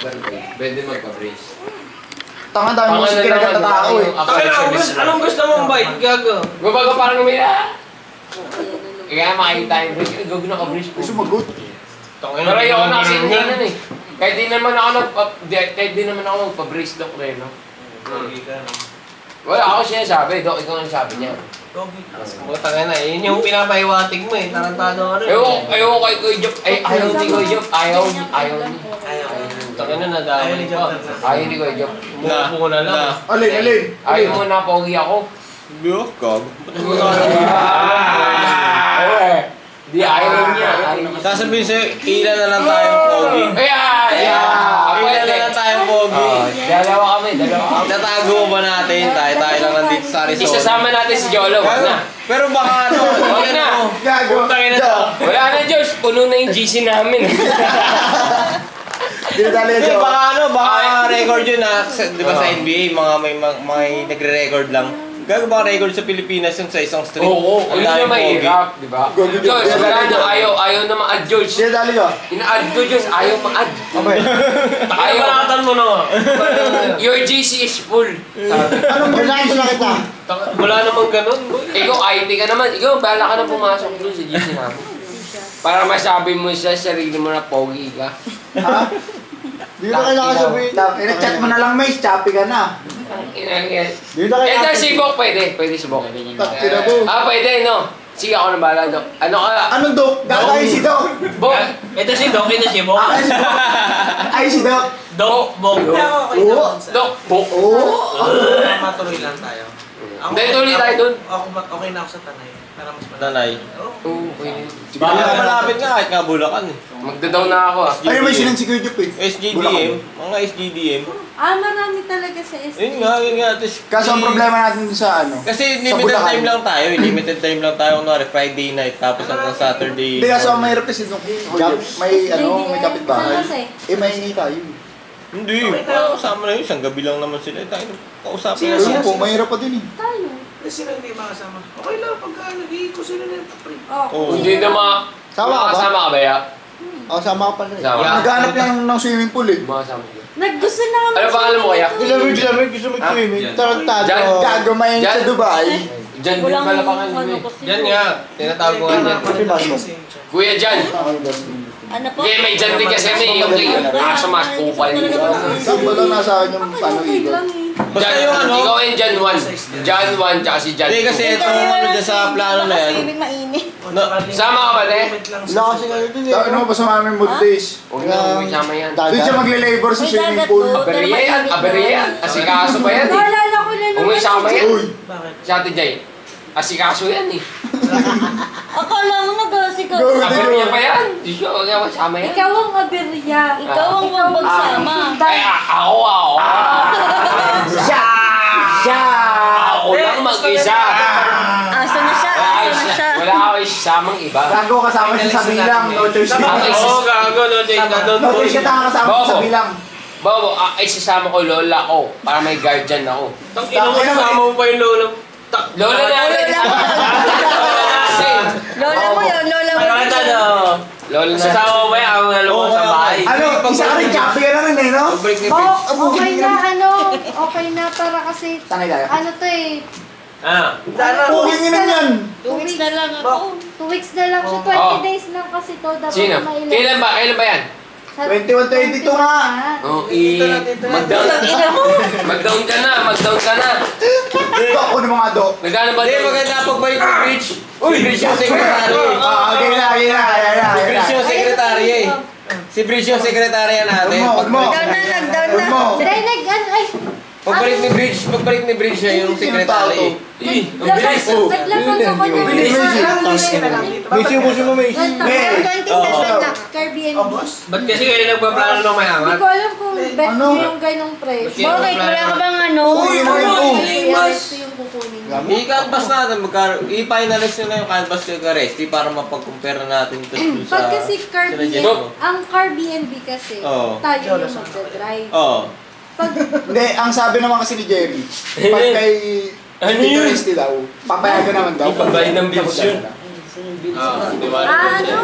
overweight, pwede magpa-brace. Tanga dami mo sige na tao eh. Anong gusto mong bite, gago? Gubago parang umira. Kaya makikita yung brace. Gago naka-brace po. Gusto mag-good. Pero ayoko na kasi yan eh. Kahit di naman ako magpa-brace doc rin, no? Wala ako sinasabi, Doc, ikaw ang sabi niya. Butang na, yun yung pinapahiwatig mo eh. Tarantado ka rin. Ayoko kay Kuya Job. Ayaw ni Kuya Job. Ayaw ni. Butang na, nadamay pa. Ayaw ni Kuya Job. Umupo na lang. Alin. Ayaw mo na, pogi ako. Kag. Di ayaw niya. Sasabihin sa'yo, ilan na lang tayong pogi. Ilan na lang tayong pogi. Dalawa kami. Tatago ba natin? Tayo lang nandito sa Arizona. Isasama natin si Jolo, wag na. Pero baka ano, Wag na. Gago. Putang na to. Wala na, Josh. Puno na yung GC namin. Dinadali Hindi, niyo. baka record yun ha. Di ba sa NBA, may nagre-record lang. Gago ba record sa Pilipinas yung sa isang street? Oo, Ang yun daming yung mahirap, di ba? Josh, wala na. Ayaw na ma-add, George. Dinadali niyo. Ina-add ko, Josh. Ayaw ma-add. Okay. Ayaw malakatan mo na. Your GC is full. Sabi. Anong magkakain na kita? Wala namang ganun, boy. Ikaw, IT ka naman. Ikaw, bahala ka na pumasok dun sa GC namin. Para masabi mo sa sarili mo na pogi ka. Ha? Di ko kailangan sabihin. Ina-chat mo na lang, Mace. Choppy ka na. Di na kailangan- si Bok pwede. Pwede si Bok. Takina mo. Pwede, no? Sige, ako na bahala, Dok. Ano ka? Anong Doc? Gagawin si Doc. Bok! Ito si Doc, ito si Bok. Ay, si Doc. Ay, si Doc. Doc, Bok. Oo. Dok! Bok! Oo. Matuloy lang tayo. Hindi, tuloy tayo dun. Okay na ako sa tanay. Para mas malaki. Tanay. Okay. Baka malapit nga kahit nga Bulacan eh. Magdadaw na ako, ah. Ay, may sinang si Kuya Jup eh. SGDM, mga SGDM. Marami talaga sa SD. Yun nga. Kaso ang problema natin dun sa ano. Kasi Sa limited Bulacan. time lang tayo, limited time lang tayo, kunwari Friday night, tapos hanggang Saturday. Hindi, kaso ang mahirap kasi nung may kapitbahay. Saan kasi? Eh, mahingi tayo. Hindi, kasama na yun, isang gabi lang naman sila. Tayo, kausapin Ayun na po, mahirap pa din eh. Tayo. Kasi sila hindi makasama. Okay lang, pagka nag-iiko sila na yung pre. Oh. Hindi na Sama ka ba? makasama ka ba, ya? Ako, sama ka pala eh. Sama. Naghanap lang ng swimming pool eh. Makasama ka. Naggusto na kami. Ano pangalan mo, kaya? Gusto mag-swimming. Tarantado. Jan? Gagamayin Jan? sa Dubai. Diyan din pala pangalan mo, eh. Yan nga, tinatawag ko nga. Kuya Jan. Ano po? Hindi, may Jan din kasi yung kaso mas kupal yun. Saan ba daw nasa akin yung ano ilo? Basta yung ano, Ikaw yung Jan 1. Jan 1 tsaka si Jan 2. hindi kasi itong ano dyan sa plano na yan. Swimming mainit. Sama ka ba, te? Wala kasi nga yun eh. Ano ba sa mami mood days? Huwag na umisama yan. Doon siya magle-labor sa May swimming dagat pool. doon. Aberya yan, aberya yan. Asikaso pa yan, eh. Naalala ko na naman. Umisama yan. Uy! Bakit? Si Ate Jay. Asikaso yan, eh. Akala mo nag-asikaw. Go! Aberya pa yan. Di siya, huwag na masama yan. Ikaw ang aberya. Ikaw ang huwag magsama. Ay, ako. Siya! Ako lang mag-isa. Asa na siya? Asa na siya? Wala ako isamang iba. Gago kasama siya sa bilang. No choice ka. Oo, gago, no, Jay, na doon, No boy. choice ka tanga kasama siya sa Bobo. bilang. Bobo, ay sasama ko lola ko para may guardian ako. Tang ina mo, kasama mo pa yung lolo. Lola natin! Lola mo yun, lola mo. Ano ka no? Lola natin. Sasama mo ba yan? Ang lalo mo sa bahay. Ano? Isa ka rin choppy ka na rin eh, no? Break ni Bo, Break. okay na okay na para kasi, Sanay tayo. ano to eh, Ah. Puging ina yan! 2 weeks na lang ako. 2 weeks na lang siya, 20 Oh. days lang kasi to, dapat Sino? na mailan. Kailan ba? Kailan ba yan? 21, 22 nga. Oh, mag-down. Mag-down ka na, mag-down ka na. Dok, ano mga dok? Nagano ba Hindi, doon? maganda pagbalik ng bridge. Si Bridge yung sekretary eh. Okay na. Si Bridge yung sekretary eh. Si Bridge yung sekretary natin. Huwag mo. Nag-down na, nag-down Huwag mo. na. Dahil ay, Pagbalik ni Bridge siya yung sekretary eh. Ang bilis. naglapag ako ng Bilis. May simusin mo, May. 27 lang, Caribbean. Ba't kasi kayo nagpaplano ng may Hindi angat? ko alam kung bet Ano? yung ganong presyo. Bakit? Wala ka bang ano? Uy, Yes, yung kukunin mo. I-canvas natin, i-finalize nyo na yung canvas yung Garesti para mapag-compare natin ito sa... Pag kasi car sila BNB, Jess. ang car BNB kasi, Oo. tayo yung magdadrive. Oo. Pag Hindi, ang sabi naman kasi ni Jerry, pag kay Ano Tito yun? Resty daw, papayagan naman daw. Ipambayad ng bills yun. Di ba? Ano?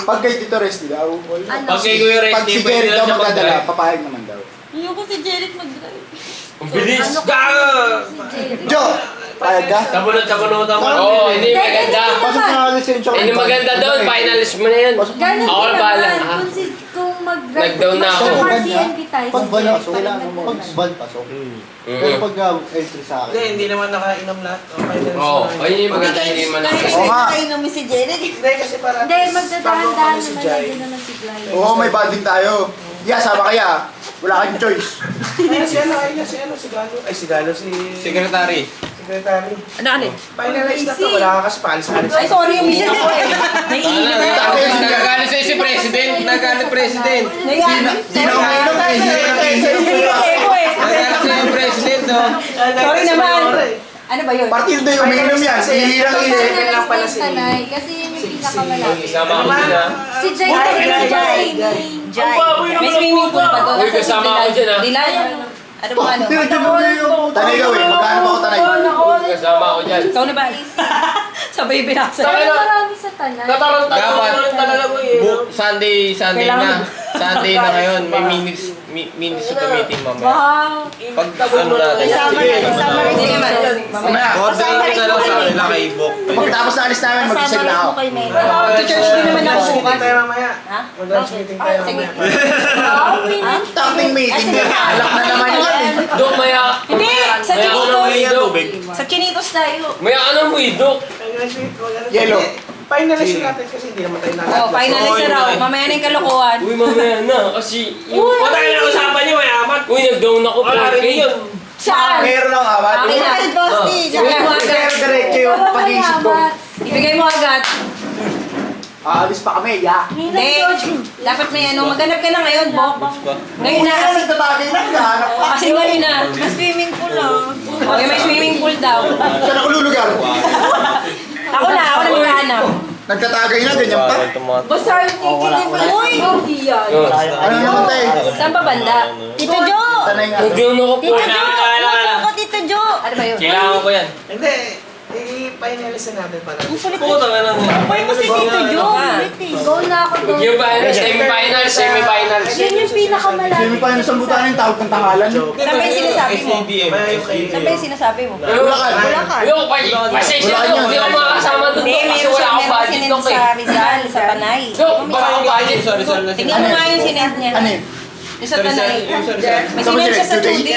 Pag kay Tito Resty daw. Ano? Pag kay Kuya Pag Resty, si pwede Jerry na daw siya magdadala, mag-drive. papayag naman daw. Ayoko si Jeric mag-drive. Ang bilis! Ano Gago! Si Jeric. Jo! Payag ka? Sabunot-sabunutan mo. Oo, hindi maganda. Pasok na nga lisensya ko. Hindi maganda doon, finalist mo na yan. Ganun Ako din na bahala, naman. ha? Kung mag-drive. Nag-down na ako. Mag-car BNB tayo. Pag si ban, Jeric so pa rin kailangan mo. Pag nag-drive. ban, pasok. Pero pag entry sa akin. Hindi naman nakainom lahat. Okay, Oo, ayun yung maganda, hindi man ako. Oo nga. namin si Jeric. Hindi, kasi parang... Hindi, magdadahan-dahan si naman Jai. din naman si Glenn. Oo, may banding tayo. Yeah, sama kaya. Wala kang choice. Ayun, si Galo. Ay, si Galo, si... Secretary. Secretary. Ano? Finalize na to, wala ka kasi paalis-alis. Ay, sorry, umiyak ako eh. Nagagalit sa'yo si President. Nagagalit President. Di na umiinom eh. Hindi na Nagagalit sa'yo yung President, no? Sorry naman. Ano ba yun? Partido yung umiinom yan. Ihirang-ihirang. Second lang pala si... Kasi yun yung pinakamalapit. Isama ko din ha. Si Jai kasi si Jai. May swimming pool pa doon. Uy, kasama ako dyan, ha? Dilayan. Ano ba ano? Tanay gawin. Magkano ba ako tanay? Kasama ako dyan. Ikaw na ba? Sabay binasa. Taka na. Marami sa tanay. Tataranta Dapat. naman talaga mo eh. Sunday na. Sunday na ngayon. May minutes sa meeting mamaya. Wow. Pag ano natin. Hindi naman. Mamaya. Ordering ko na lang sa kanila kay Bok. Pagkatapos na alis namin, mag-isip na ako. Church din naman ako Meeting bukas. tayo mamaya. Ha? Mag-lunch meeting tayo Sige. mamaya. Talking meeting. Alak na naman yan. Dok, maya. Hindi! Sa Maya ka ng Chinitos. tubig. Sa Chinitos tayo. Maya ka ng Dok. Yellow. Finalize natin kasi hindi naman tayo Oh, nalaglas. finalize na raw. Mamaya na yung kalokohan. Uy, mamaya na. Kasi yung... Patay na usapan niyo, mayaman. Uy, nag-down ako. Wala rin 4K. yun. Saan? Meron lang awan. Akin na. Ibigay mo agad. Pero diretso yung pag-iisip ko. Ibigay mo agad. Aalis pa kami, ya. Hindi. Dapat may ano. Maghanap ka na ngayon, Bok. Ngayon na. Kaya nagtatagay na, naghahanap pa. Kasi ngayon na. May swimming pool lang. Okay, may swimming pool daw. Saan ako lulugar? Ako na maghahanap. Nagtatagay na, ganyan pa. Basta yung kikinig mo. Uy! Ano naman tayo? Saan pa banda? Tito Jo! Tanay nga. Nag-down ako. Tito Jo! Ano ba yun? Kailangan ko yan. Hindi. I-finalize na natin para. Puta ka na. Pwede mo si Tito Jo. Go na ako doon. Yung semi-finals. Yun yung pinakamalapit. Sino pa yung sambutan yung tawag ng tangalan? Saan ba yung sinasabi mo? Maya yung kay... Saan ba yung sinasabi mo? Bulacan. Yung pasensya Wala Dok. yan. Hindi ako makakasama doon. Hindi, Dok, kasi meron wala siya. akong Meron budget sinend Dok eh. sa Rizal, sa Panay. Dok, baka akong budget. Sorry na Tingnan mo nga yung sinend niya. Ano yun? Yung sa Panay. May Saan mo sinend siya sa sinend? 2D.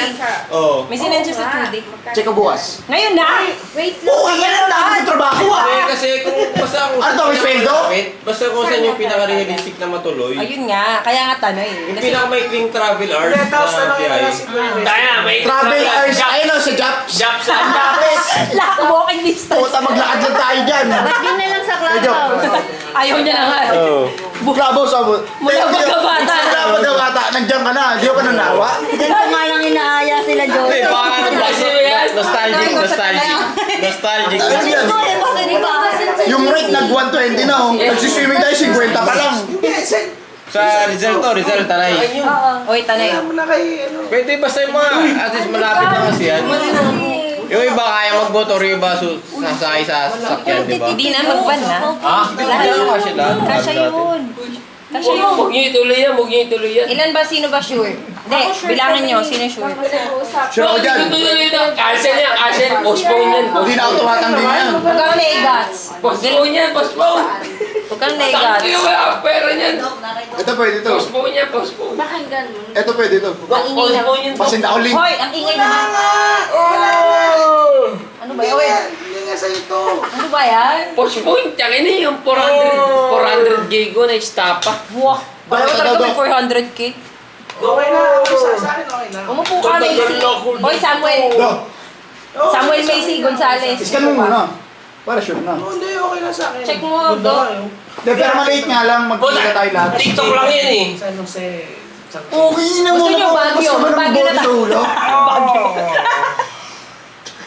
Oo. May sinend siya sa 2D. Check ko bukas. Ngayon na! Wait lang. Oo, yan ang dami ng trabaho ah! Eh, kasi kung basta kung Ano to, may sweldo? Basta kung saan yung pinaka-realistic na matuloy. Ayun nga, kaya nga tanay. Yung Kasi pinaka-maikling travel hours Hindi, tapos na tanongin na lang PI. si Kuya Wes. Tayo na, may... Travel hours, ayun o, sa Japs. Japs na. Japes! lahat walking distance. Puta, maglakad lang tayo dyan. Yun na lang sa Medyo. Ayaw niya na nga. Oo. Bravo, sabot. Mula pagkabata. Mula pagkabata, nandiyan ka na. Di ko na nawa. Diyan ko nga lang inaaya sila, Joe. Hindi, baka Kasi yan. nostalgic. Ano yan? Yung rate nag 120 na oh. Nagsiswimming tayo, 50 pa lang. Sa Rizal Tanay. Oy, tanay. Alam mo na kay ano. Pwede basta yung mga, at least malapit na kasi yan. Yung iba kaya magmotor, yung iba sasakay sa sasakyan, di ba? Hindi na magban na. Ha? Hindi na kasi lahat. Kasya yun. Kasya yun. Huwag niyo ituloy yan. Huwag niyo ituloy yan. Ilan ba? Sino ba sure? Hindi, bilangin nyo. Sino sure? Sure ako dyan. Ituloy ito. Cancel yan. Cancel. Postpone yan. Hindi na ako tumatanggi yan. Huwag kang naigas. Postpone yan. Postpone. Huwag kang naigas. Tangki wala akong pera niyan. Ito pwede to. Postpone yan. Postpone. Pakinggan mo. Ito pwede to. Postpone yan. Pasinda ko link. Hoy, ang ingay naman. Ano ba yun? Hindi nga sa'yo to. Ano ba yan? Postpone. Tsaka na yung 400 gigo na istapa. Wow. Wala ba talaga may 400k? Okay na. Okay sa akin, okay na. Umupo ka, Macy. Hoy, Samuel. Go. Samuel Macy Gonzales. Iskan mo muna. Para sure na. Hindi, okay na sa akin. Check mo, Good na Doc. kayo. Hindi, pero maliit nga lang. Magkita tayo lahat. TikTok lang yan eh. San Jose. Okay na Gusto muna niyo po. Baguio? Mas naman ang Baguio na bote sa tayo. ulo.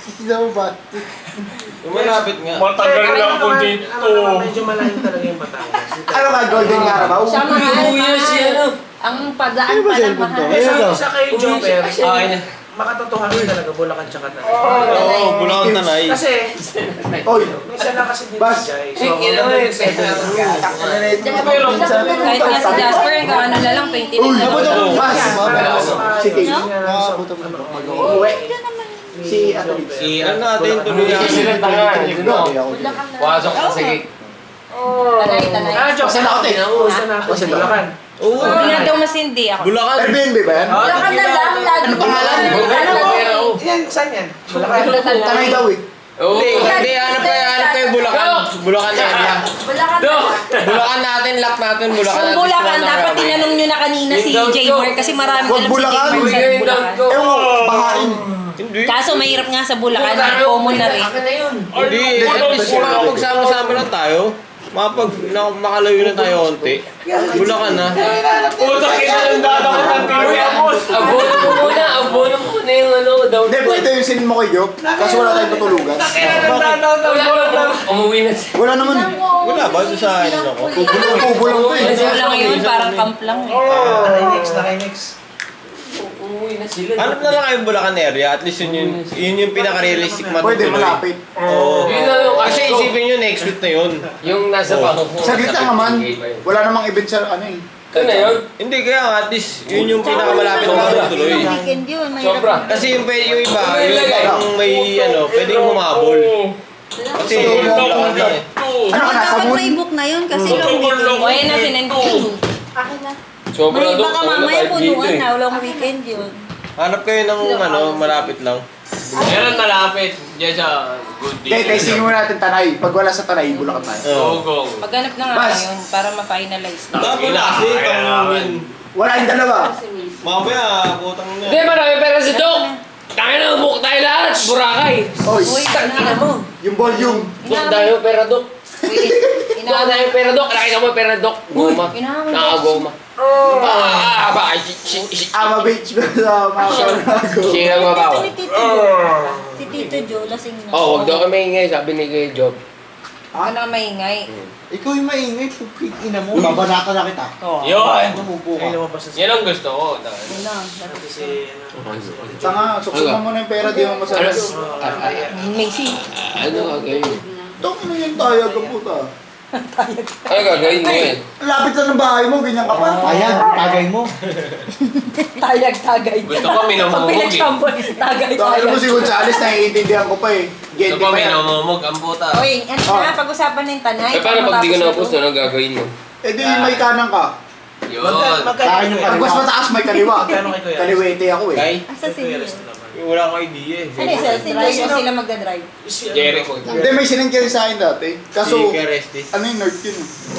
Hindi mo ba? Yung malapit nga. Matagal lang ako dito. Medyo malayo talaga yung Batangas. Ano ka, Golden Carabao? Siya mga Uy, si ano. ang padaan Ano ba pa ng cellphone to? mahal. Ayun daw. Isa kay Jopper. Okay na. makatotohanan talaga, Bulacan tsaka Tanay. Oo, Bulacan Tanay. Kasi, Oy, minsan lang kasi din Bas. si Jai. So, Sige, ako ano Kahit nga si Jasper, hanggang ano na lang, 29 Uy, na abot lang. ako. Bas. Si Kate. Abot Uwi. Si Athlete. Si Ano natin, tuloy yan. Sila tanga. Pasok sa sige. Tanay. Pasan ako, te. Gusto natin, Pasan ako. Bulacan. Oo. Hindi na daw masindi ako. Bulacan. Airbnb ba yan? Bulacan na lang, lagi. Ano pangalan? Yan, saan yan? Bulacan. Tanay daw eh. Oo. Hindi, hanap kayo Bulacan. Bulacan area. Bulacan Do! Bulacan natin, lock natin, Bulacan Kung natin. Bulacan, dapat tinanong nyo na kanina si Yung J. Mark kasi marami Wag alam si J. Bulacan. Mark sa Bigay yung Bulacan. down ko. Ewan ko, bahain. Hindi. Kaso mahirap nga sa Bulacan, common na rin. Akin na yun. Hindi, at least makapagsama-sama lang tayo. Makalayo na tayo konti. Bulacan na. Puta, kinalang dadakot ng Pilipinas. Abono mo muna yung ano, down Hindi, pwede yung sinin mo kay Job. Kasi wala tayong tutulugan. Kinalang dadakot ng Bulacan. Umuwi na siya. Wala naman. Wala ba? Doon sa ano ko? Kubo lang to eh. Gusto lang yun, parang camp lang eh. Naka-next. Umuwi na sila. Hanap na lang kayong Bulacan area. At least yun yung pinaka-realistic Pwede, matutuloy. malapit. Oo. Yun na yung Kasi ano ko. isipin nyo next week na yun. Yung nasa Oh. pangupo. Saglit lang naman. Wala namang event sa ano eh. Ito na yun. Hindi, kaya nga at least yun yung pinakamalapit na matutuloy. Weekend yun, Sobra. Kasi yung pwede yung iba, yung may ano, pwede yung humabol. Kasi Bulacan na eh. Ano ka na? Sa moon? book na yun kasi long weekend. O ayun na, sinend ko. Akin na. Sobra May doon. baka mamaya punuan na, long weekend yun. Hanap kayo ng ano, malapit lang. Yan ang malapit. Diyan sa good Okay, testing mo natin Tanay. Pag wala sa Tanay, Bulacan tayo. Oo. Go. Paghanap na nga Bas. ngayon para ma-finalize na. Dapat na kasi, tangin. Wala yung dalawa. Mamaya, putang na. Hindi, marami pera si Doc. Tangin na, book tayo lahat. Burakay. Oy, Uy, ina mo. yung volume. Book tayo pera, Doc. Book Ina tayo pera, Doc. Nakita mo pera, Doc. Goma. Inahamon, Doc. Nakagoma. Ba, Ama beach ba sa mga kanago? Sino ba ba? Ito ni Tito Jo. Si Tito Jo, lasing na. Oh, wag daw kami ingay, sabi ni Kuya Job. Ako na maingay. Ikaw yung maingay, pupik ina mo. Babanata na kita. Yun. Umupo Ay, ka. lumabas na siya. Yan ang gusto ko. Yun na. Kasi si, Tanga, suksukan mo na yung pera, di mo masarap. Macy. Ano gagawin? Tong ano yung tayag ang puta. Ano gagawin mo yun? Lapit lang ng bahay mo, ganyan ka pa. Ayan, tagay mo. Tagay. Gusto ko minamumog Pag eh. pinag-shampoo, tagay. Alam mo si Gonzales, naiintindihan ko pa eh. Gusto Genti ko pa yan. minamumog ang puta. Oy, ano na, pag-usapan ng Tanay. Eh paano pag di ka matapos na-post, ito? ano gagawin mo? Eh di may kanang ka. Yun. Sa akin yung kaliwa. Pag mas mataas, may kaliwa. Magkano kay Kuya? Kaliwete ako eh. Kay? Asa si Nia? Wala akong idea eh. Ano yung self-drive o sila magdadrive? Jericho. Hindi, may sinend kayo sa akin dati. Kaso, Si Kerestis. ano yung nerd yun?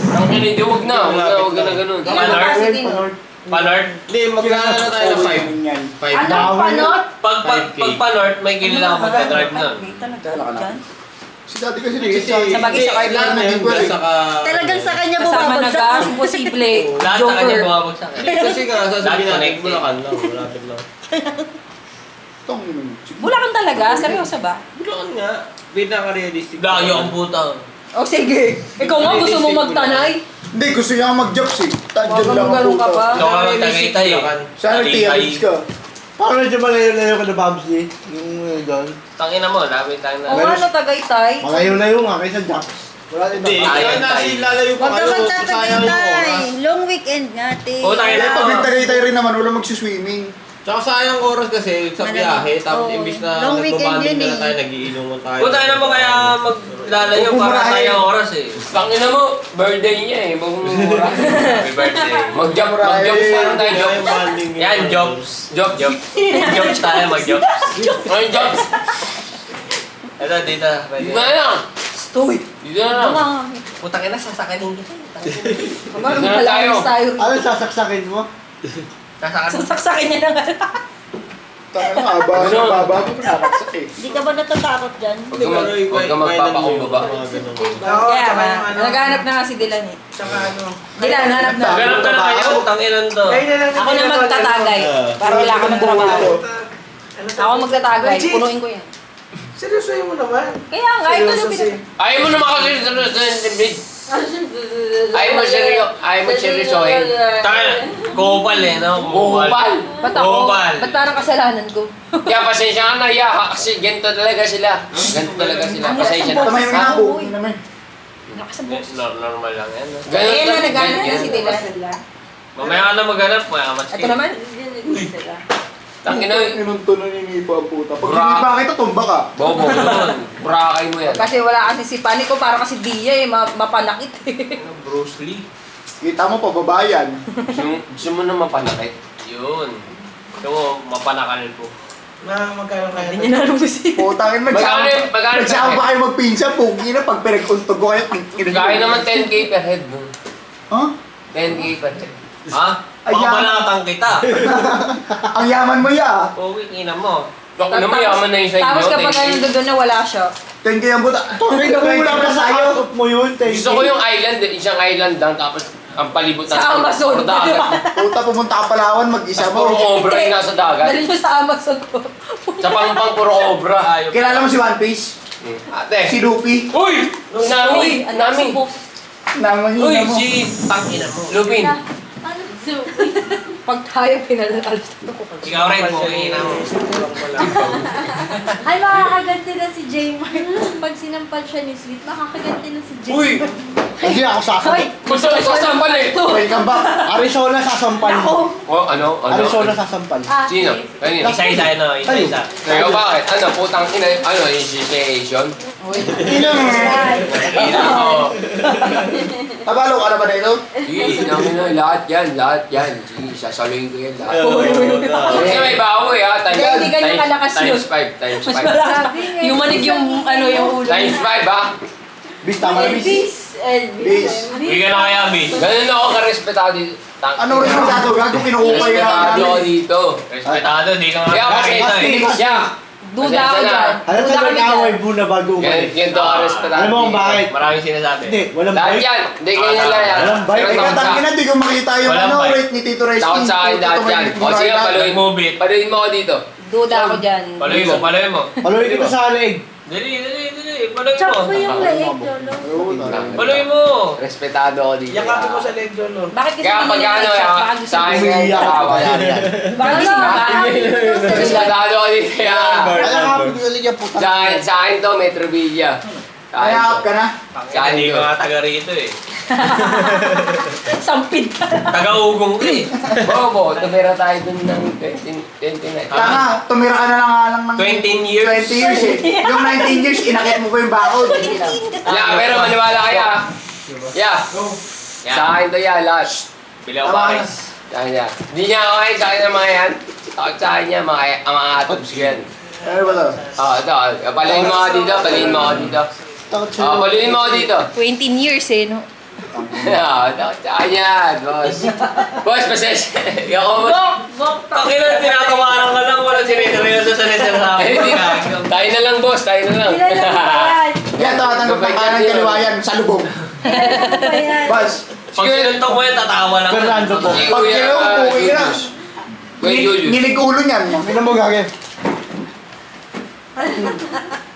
Ang hindi, wag na, wag na ganun. Ilang capacity no? Panort. Hindi, magkano na tayo ng 5? Yan. 5 Ano? Panot? Pag 5K. panort, may ginila ako magka-drive na. Dyan? Si dati kasi Kasi Sa bagay sa card lahat na yun, Nag-equal eh. saka... Talagang sa kanya Kasama na bumabagsak. gas, posible. Lahat sa kanya Joker. bumabagsak. Hindi, kasi nga, sasabihin Lahat natin, connected. Bulacan lang, malapit lang. Tong yun. Bulacan talaga? Seryoso ba? Bulacan nga, pinaka-realistic. Layo ang puta. O sige. Ikaw nga gusto mo magtanay? Hindi, gusto niya akong mag-jobs eh. Huwag Tadyan lang kang ang ganun ka puta. pa. Ikaw ka magtagaytay eh. Sana nagtiyabits ka. Paano medyo malayo-layo ka na Babsy? Yung doon? Tangina mo, lapit tayo O na. ano, Tagaytay? Malayo-layo nga kaysa Japs. Wala din Hindi, ako. kaya nasi lalayo pa Huwag ka kayo, sayang yung magtatagay-tay. oras. Long weekend nga, te. Puta Eh, ina pag mo. nagtagay-tay rin naman, wala magsiswimming. Tsaka sayang oras kasi sa biyahe, tapos Oo. imbis na Long weekend nagbabanding yun na eh. tayo, nagiinuman tayo. Puta ina mo kaya maglalayo para Pupumurahin. sayang oras eh. Tangina mo, birthday niya eh, magmumura. Happy birthday. Mag-jump parang tayo, Kaya yung jump. banding yun. Yan, jobs. Jobs. Jobs tayo, mag-jobs. Ano yung jobs? Ito, dito. Dito na lang. Stoy. Dito na lang. Putang ina, sasakanin kita. Kumbaga, Dito na tayo. palangis tayo rin. Ano sasaksakin mo? Sasakanin. Sasaksakin niya na nga. Tanga na, baba mo pinakaksak eh. Hindi ka ba natatakot dyan? Huwag ka magpapakumbaba. Oo, Kaya tsaka nga, yung ano. naghahanap na nga si Dylan eh. Tsaka ano. Dylan, hanap na. Ganap ka na kayo, tanginan to. Ayun na lang. Ako na magtatagay. Para wala ka ng trabaho. Ano Ako magtatagay. Legit. Punuin ko yan. Seryosohin mo naman. Kaya nga, ito Seryoso yung si... pinag... Ayaw mo naman kasi sa bridge. Ayaw mo seryosohin. Tangina, kupal eh, no? Kupal. Ba't ako? Kupal. Ba't parang kasalanan ko? Kaya pasensya ka na, ya. Kasi ganito talaga sila. Ganito talaga sila. Pasensya na. Tamay mo nga po. Naman. Normal lang yan. no? Ganun Ayan na, talaga. nagana na si Dylan. Mamaya ka na maghanap, maya ka Ito naman. Tangina. Inunto na ninipo ang puta. Pag hinipa kita, tumba ka. Bobo. Burakay mo yan. Kasi wala kasi si Pani ko, parang kasi Dia eh, mapanakit eh. Bruce Lee. Kita mo, pababayan. Gusto mo na mapanakit? Yun. Ito mo, mapanakal po. Na magkano kaya? Hindi niya nalubusin. Putangin, Magkano- nagsama ba kayo magpinsa? Pugi na, pag pinag-untog ko kayo. Kaya naman 10k per head mo. Huh? 10k per head. Ha? Makabanatang kita. Ang yaman mo ya. Uwi, ina mo. Baka naman yaman na yung sa inyo. Tapos kapag 10K. nandun doon na wala siya. 10K ang buta. Tangin na kulang ka sa'yo. Out mo yun, thank Gusto ko yung island, isang island lang, tapos ang palibutan. Sa Amazon. Puro dagat. Puta, pumunta ka Palawan, mag-isa Puro mo. cobra yung nasa dagat. Dali niyo sa Amazon ko. Sa pangpang puro cobra. Ayop. Kilala mo si One Piece? Ate. Si Luffy? Uy! Nami! Nami! Namahina Uy! mo. Si Tangina mo. Lupin. Pag tayo pinalalas ko. Ikaw rin po, ina mo. Ay, makakaganti na si J. Mark. Pag sinampal siya ni Sweet, makakaganti na si J. Uy! Hindi ako sasampal. Hoy! Gusto ko sasampal eh! Welcome back. Arizona sasampal mo. Oh, ano? Arizona sasampal. Ah, Sino? okay. Kanina? Isa-isa, no? Isa-isa. Kaya bakit? Ano? Putang ina. Ano? Initiation? Ina mo. Tabalo ka na ba na ito? Sige, namin na. Lahat yan. Lahat yan. Sige, sasaluhin ko yan lahat. Kasi may bawi ha. Hindi ganyan kalakas yun. Times 5. Times Mas 5. malakas. Yung manig yung ano yung ulo. Times 5 ha. Bis, tama na bis. Elvis. Bis. Uwi ka na kaya, bis. Ganun ako karespetado dito. Ano rin mo gato? Gato kinukupay ka Respetado ako na. dito. Respetado, di ka nga Kaya pasensya nakakita eh. siya. Duda ako dyan. Alam Duda ka kami nag-away dyan. muna bago umalis. Ganito ako respetado. Alam mo kung bakit? Maraming sinasabi. Hindi, walang Lahat bike. yan. Hindi ganyan lang yan. Walang bike. Pero Teka, takot sa- tangin na, di ko makita yung Walang ano, bike. rate ni Tito Resty. Takot sa akin lahat yan. O sige, paluin mo. Move it. Paluin mo ako dito. Duda ako dyan. Paluin mo, paluin mo. Paluin kita sa leeg. Dali, dali, dali. Paluin Chop mo. mo yung leeg, Lolo. Paluin mo. Respetado ako dito. Yakapin mo sa leg, Lolo. Bakit kasi Kaya pag hindi ano nila ya, baka gusto sa akin mo- kaya tawa yan. Baka gusto mo- Respetado ako dito ya. Kaya nga, pinagaling yung puta. Sa akin to, Metro Villa. Sa akin Kaya to. ka na. Tangina, hindi ka nga taga rito eh. Sampid ka. Taga-ugong ka eh. Bobo, tumira tayo dun ng 29. Tanga, tumira ka na lang nga lang ng 20 years. 20 years eh. Yung 19 years, inakit mo pa yung bakod. Yeah, pero maniwala kaya. Yeah. Sa akin to ya, lahat. Bilaw Paris. Sa akin yan. Hindi niya ako kayo sa akin ng mga yan. Takot sa akin niya, mga atoms ko yan. Ano ba to? Ito. Paluin mo ako dito, paluin mo ako dito. Takot Paluin mo ako dito. 20 years eh, no? Takot sa akin yan, boss. Boss, pasensya. Ako mo. Tangina, tinatawaran ka lang. Walang siniseryoso sa sinasabi. Tayo na lang, boss. Tayo na lang. Kilala mo ba yan? Yan, tatanggap ng kanan kaliwayan sa lubog. Kilala mo ba yan? Bas, Pag sinuntok mo yan, tatawa lang. Fernando po. Si pag Kuya, kinaw, puwi ka na. Kuya Julius. Nilig ulo niyan. Tignan mo gagawin.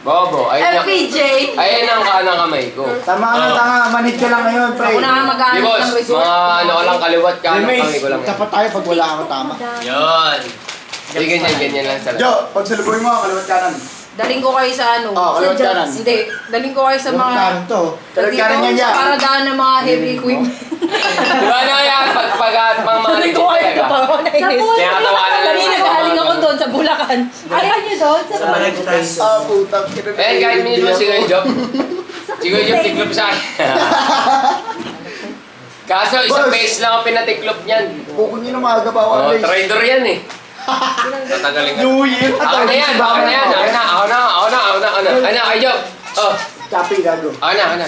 Bobo, ayun LPJ. ang kanang kamay ko. Tama ka na, tanga. Manid ka lang ngayon, pre. Ako na nga Di mag-aanap boss, ng resort. mga ano ko lang kaliwat kanang kamay ko lang. Tapat tayo pag wala kang tama. Yun. Hindi ganyan lang sa Jo, pag salubuhin mo, kaliwat kanan. Daling ko kayo sa ano. Oh, kaliwat kanan. Hindi. Daling ko kayo sa Huwag mga... kanan to. Kaliwat kanan yan, Sa yan. paradaan ng mga heavy equipment. Di ba na yan? Pagpagat, mga Daling ko kayo ito pa ako nainis. Sa Tinatawanan lang. Kanina galing ako doon sa Bulacan. Ayaw niyo doon? Sa Malagtas. Ah, putang. Eh, kahit minsan si Kuya Job. Si Kuya Job tiklop sa akin. Kaso, isang Boss. beses lang ako pinatiklop niyan. Bukod niyo na maaga pa ako. Oh, Andres. trader yan eh. Tatagaling ka. New Year. Ako na yan, ako na yan. Ako na, Kuya Job. Oh, Chapi, gago. ako na.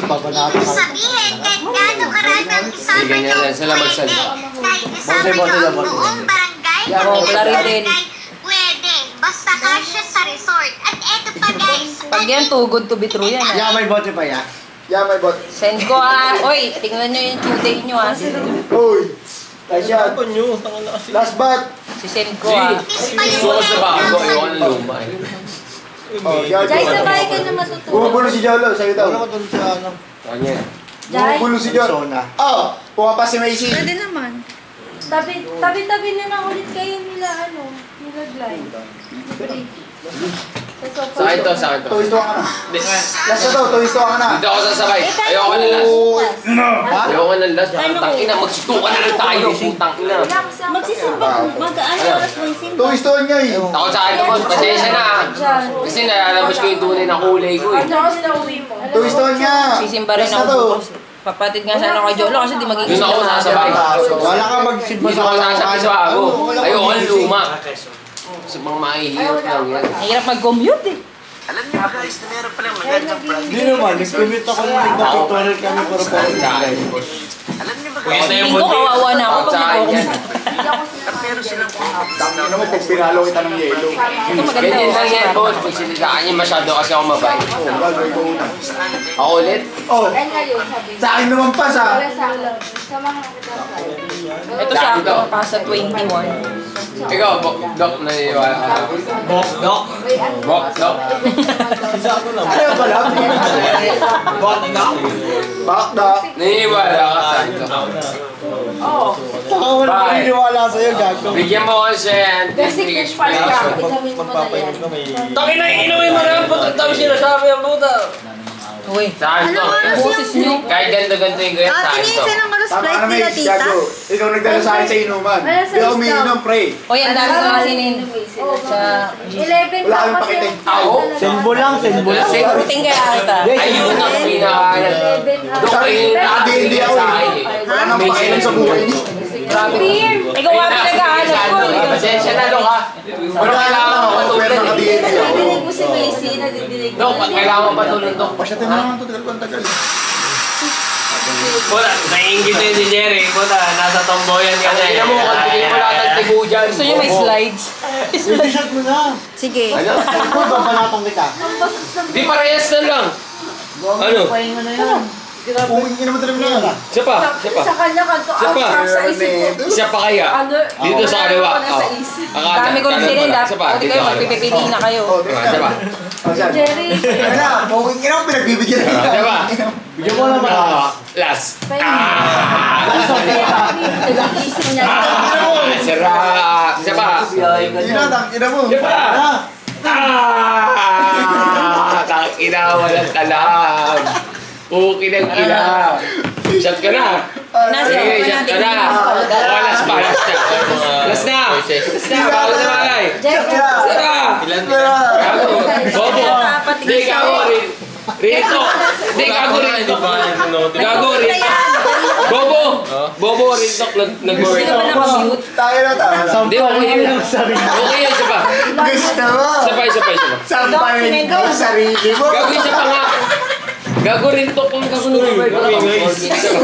Sabihin kahit gaano karami ang isama Hindi ganyan nyo lang sila magsalita. Kahit isama nyo ang buong barangay, Yeah, pati wala rin ang din. barangay, pwede. Basta kasya sa resort. At eto pa guys, Pag yan, too good to be true yan. ah. Yeah, may bote pa ya. Yeah, my bot. Send ko ah. Oy, tingnan nyo yung today nyo ah. Uy. Kasya. Ano nyo? Tanga na kasi. Last bat. Si send ko ah. Miss pa yung Gusto ko sa bago, mga ayoko ng luma eh. Oh, Jai. Jai, sa bahay ka na matutulog. Bumubulo si Jolo, sa'yo daw. Wala ko dun sa ano. Kanya. Jai, Bumubulo si Jolo. Zona. Oh, pumapas si Macy. Pwede naman. tabi-tabi na lang ulit kayo nila, nila Glide. Sa akin to, sa akin to. Tuwisto ka na. Last na to, tuwisto ka na. Dito ako sasabay. Ayoko na last. Ayoko na last. Tangina, magsutukan na lang tayo. Putang ina. Magsisimba. Mag-ano oras mo yung simba? Tuwistohan niya eh. Ako sa akin naman, pasensya na. Kasi nalalabas ko yung tunay na kulay ko eh. Tuwistohan niya. Sisimba rin Last na ako to. bukas. Papatid nga sana kay Jolo kasi di magiging Doon ako sasabay. Wala ka magsimba Dito ako sasabay sa bago. Ayoko na luma. Sa mga mahihirap lang yan. Mahirap mag-commute eh. Alam niyo ba guys, na meron palang magandang brand. Hindi naman, nag-commute ako ng nag-tutorial kami para pa. Alam niyo ba Pwede guys, na yung Tingin ko kawawa na ako pag Sa akin yan. nag-commute. at meron silang Tangin na mo pag pinalo kita ng yelo. Ito maganda. Ganyan lang yan, boss. Pag sinilaan niya masyado kasi ako mabait. Oh, gagawin ko una. Ako ulit? Oh, sa akin naman pa sa. Ito sa ako, pasa 21. Ikaw, Doc, naniniwala ka. Bok, dok. Doc. Ano pala? Bok, dok. Bakda. Naniniwala ka sa ito. Saka wala ko niniwala sa'yo, gago. Bigyan mo ko siya yan. Technique explanation. Magpapayin ka may... Takin na inumin mo na ang putang tayo sinasabi ang puta. Uy. Sa akin to. Boses nyo. Kahit ganito-ganito yung gaya sa akin to. ng oras Tama ka na may gago. Ikaw nagdala sa akin sa inuman. Hindi ako umiinom, pre. Uy, ang dami ko kasi sa... 11 Wala kami pakiting. Ako? Senbo lang, senbo lang. Tingin kaya kita. Ayun ang pinakalan. Doc, ayun yung Hindi ako sa eh. akin eh. Wala nang pakialam sa buhay niyo. Ikaw nga pinag-aanap ko. Pasensya na, Doc, ha? Pero kailangan mo Pero patulog. nakadiin niyo. Nadidinig mo si Macy, nadidinig Doc, kailangan mo patulog, Doc. Pasyatin mo naman ito, tagal ko ang tagal. Puta, naiingit na yun si Jerry. Puta, nasa tomboyan ka na. Tingnan mo, kalbigay mo lahat ng tibo dyan. Gusto nyo may slides? I-shot mo na. Sige. Ano? Kung babanatang kita. Di parehas na lang. Ano? Pumingin naman talaga na. Siya pa, siya pa. Sa kanya kanto, Siya pa. sa isip ko. Siya pa kaya. Dito sa kaliwa. Akala. Dami ko rin sila. Siya pa, Dapat dito kayo, sa kaliwa. magpipipili na kayo. Oh, Siya pa. Jerry. Ano na, pumingin naman pinagbibigyan na. Siya pa. Bigyan mo naman ako. Last. Nag-isip niya. Sarap. Siya pa. Yun na, tangina mo. Siya pa. Tangina, walang kalam. Kinang-kina. Shot ka na. Nasa Sige, shot ka na. Last pa, last na. Last na. Last na, bago na malay. Sara. Gago. Bobo. Hindi, gago rin. Rito. Hindi, gago rito. Gago rito. Bobo. Bobo, rito. Nag-work. Sino ba nakabute? Tayo na, tayo na. Hindi, okay yun. Okay yun, isa pa. Gusto mo. Isa pa, isa pa, isa pa. Sampahin ko ang sarili mo. Gago, isa pa nga. Gago rin to kung gago nung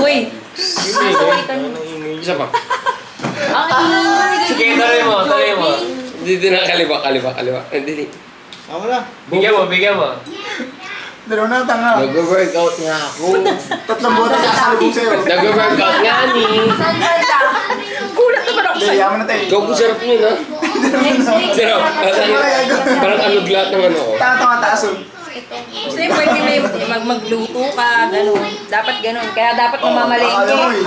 Uy. Isa pa. Sige, tuloy mo, tuloy mo. Dito na, kaliwa. Hindi. Ako na. Bigyan mo, bigyan mo. Dalawa na, tanga. Nag-workout nga ako. 3 buwan na sasalubong sa'yo. Nag-workout nga ni. Kulat naman ako Hindi, sa'yo. yaman na tayo. Gago, sarap yun ha. Sarap. Parang alog lahat ng ano ko. Tanga-tanga taas. Gusto yung pwede may magluto ka, gano'n. Dapat gano'n. Kaya dapat mamamalengke. Alam mo eh.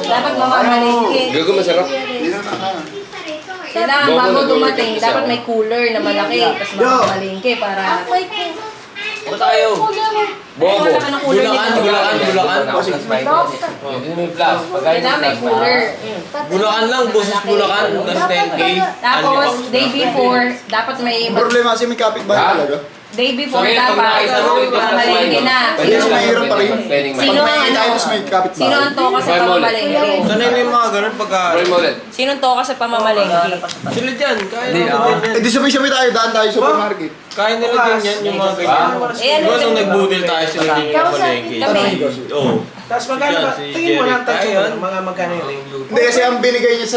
Dapat mamamalengke. Gago, masarap. Hindi na tanga. Kailangan bago dumating, dapat may cooler na malaki. Tapos Yo. mamamalengke para... Ano tayo? Bobo. Wala ka ng cooler dito. Bulacan. Yun yung plus. Kailangan may cooler. Bulacan lang, boses Bulacan. Tapos 10K. Tapos, day before, dapat may... Problema kasi may kapitbahay talaga. Day before, So, yun, pag dapat nakita mo yung mamalengke na. Pwede Sino sila mahirap pa rin? pwedeng Pag Sino may ang tayo, ano? tapos may kapitbahay. Sino ang toka sa Try mo ulit. pamamalengke? Sanay na yung mga ganun pagka... Roll mo ulit. Sino ang toka sa pamamalengke? Sila dyan, kaya Hindi, nila din yan. Eh di sabay-sabay tayo, daan tayo sa supermarket. Kaya nila din yan, yung mga ganyan. Eh, ano Diba nung yung- nagbudil tayo sila din yung palengke? Kami. Oo. Tapos magkano ba? Yan, si Tingin mo Jerry. lang tayo Ayun. mga magkano yun. Hindi kasi ang binigay niya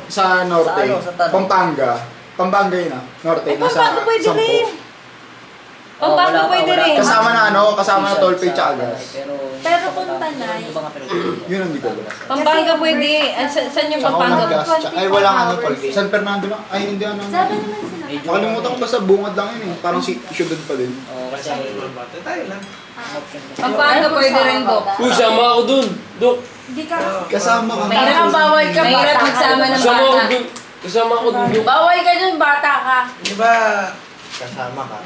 sa norte, Pampanga. Pampanga yun ah, norte. Ay, Pampanga pwede 10. rin. Pampanga pwede rin. Kasama na toll fee tsaka gas. Pero kung Tanay, Yun ang hindi ko alam. Pampanga pwede. Saan yung Pampanga? Gas, ay walang toll fee. San Fernando lang. Ay hindi ano. sabi naman sila. Nakalimutan ko basta bungad lang yun eh. Parang si Sugar pa din. Tayo lang. Pampanga pwede rin, Dok. Uy, sama ako dun. Dok. Hindi ka Kasama ka. Mahirap bawal ka. Mahirap magsama ng Kasama ako bata. dun. Kasama ako dun. Dok. Bawal ka dun, bata ka. Di ba, Kasama ka.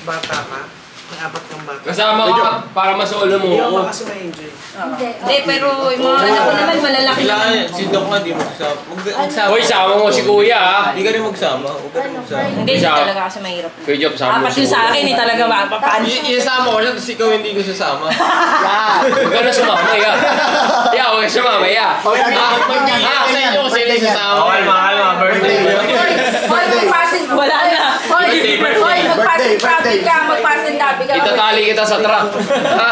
bata ka? May apat kang bata. Kasama ka para masolo mo Hindi ako. ako kasi ma-enjoy. Hindi, pero yung mga anak ko naman malalaki Kailangan, naman. si Doc nga di magsama. Magsama. Uy, sama mo si Kuya ha. Hindi ka rin magsama. Huwag ka rin magsama. Hindi, Isa. talaga kasi mahirap. Kuya Job, sama mo Apat si yung sa Kuya. akin eh, talaga paano. Isasama ko siya, tapos ikaw hindi ko sasama. Huwag ka na sumama, ya. Ya, huwag ka sumama, ya. Sa inyo kasi hindi sasama. birthday. Hoy, magpasin, wala na. Hoy, magpasin ka, magpasin tabi ka. Itatali kita sa truck. Ha?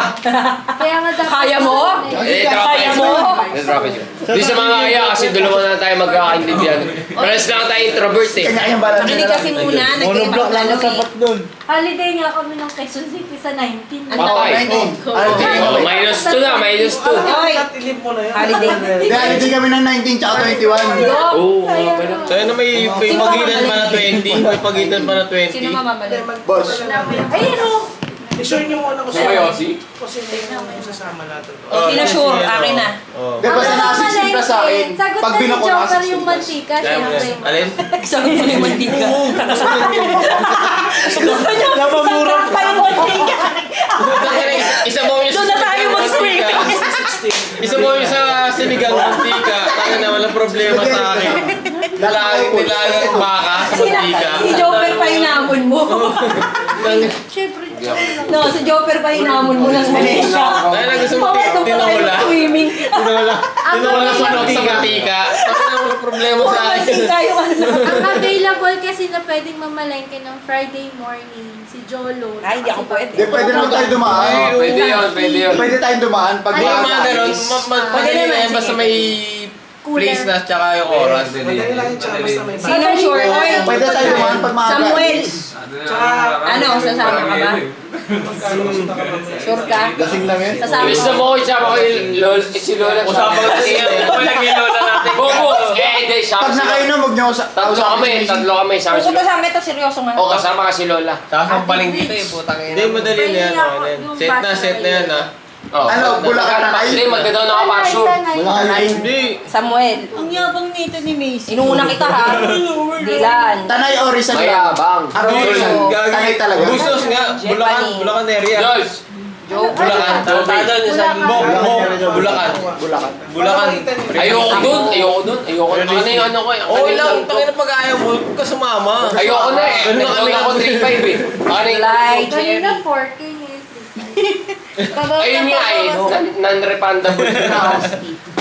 Kaya nga dapat. Kaya mo? Kaya mo? Di sa mga kaya kasi dalawa na tayo magkakaintindihan. Pares lang tayo introvert eh. Kanya yung balan Nakinig kasi muna, Monoblock lang nag-iipag ang sapat nun. Holiday nga kami ng Quezon City sa 19. Ang Patay. tawag. Oh, minus 2 na, minus 2. Hoy, Tatilip mo na yun. holiday. Dahil hindi kami ng 19 tsaka 21. Oo, nga pala. So ano may pagitan pa na 20? May pagitan pa na 20? Sino mamamali? Boss. Ayun o. I-sure nyo muna ko Si Kuya Yossi? Kasi hindi naman sasama lahat. Sino sure? Akin na. Di ba sa nakasisip ka sa akin, Sagot pag na ni binako Joker nakasisip yung ka. mantika, syempre. Alin? Sabi mo yung mantika. Gusto niyo? Napamurang pa yung mantika. Isa mo yung Doon na tayo mag-swing. Isa mo yung sa sinigang mantika. Tanga na walang problema sa akin. Nilagang baka sa mantika. Si Joker pa yung namon mo. Syempre, No, si Joker pa yung namon mo ng Malaysia. Kaya lang gusto mo Pawet mo pa kayo tinola. swimming. Tinola sa manok sa mantika. Tanga na walang problema Puro sa akin. mantika yung ano. ang available kasi na pwedeng mamalengke ng Friday morning, si Jolo. Ay, hindi ako pwede. Di pwede naman tayo dumaan. Pwede yun, pwede yun. Pwede tayong dumaan pag Ay, Mga maaga. ganun, madali na yan basta may place na tsaka yung oras. Madali lang yun, tsaka basta may bata. Sinong sure? Oy, Pwede tayo dumaan pag maaga. Samuel. Tsaka, Ano, sasama ka ba? Sure ka? Lasing lang yun. Sasama Ilis na ka? mo ko, isama ko si Lola. Usapan ko kasi yan. Walang Lola natin. Bobo! Hindi, sama Pag si Lola. nakainom, huwag niyo ako sa... Tatlo kami, sama si Pupunta Lola. sa amin ito, seryoso nga. O, kasama ka si Lola. Sasampaling dito eh, putang ina. Hindi, madali na yan. Set na yan ha. Oh. Ano, Bulacan na kayo? Hindi, maganda na nakapasok. Wala ka na. Hindi. Samuel. Ang yabang nito ni Macy. Inuuna kita ha. Dilan. Tanay o Rizal lang. Mayabang. Araw ko Hindi. lang. Tanay talaga. Bustos nga. Bulacan area. Jules! Bulacan. Tarantado niya sa Bulacan. Bulacan. Bulacan. Ayoko dun, ayoko dun. Ayoko na. Ano yung ano ko eh. Oo lang. Tangin na pag-ayaw mo. Huwag ka sumama. Ayoko na eh. Ganun na kami. Nagdawag ako 3-5 eh. Ano yung Light. Kanina 4K ngayon. Ayun nga eh. Non-refundable na.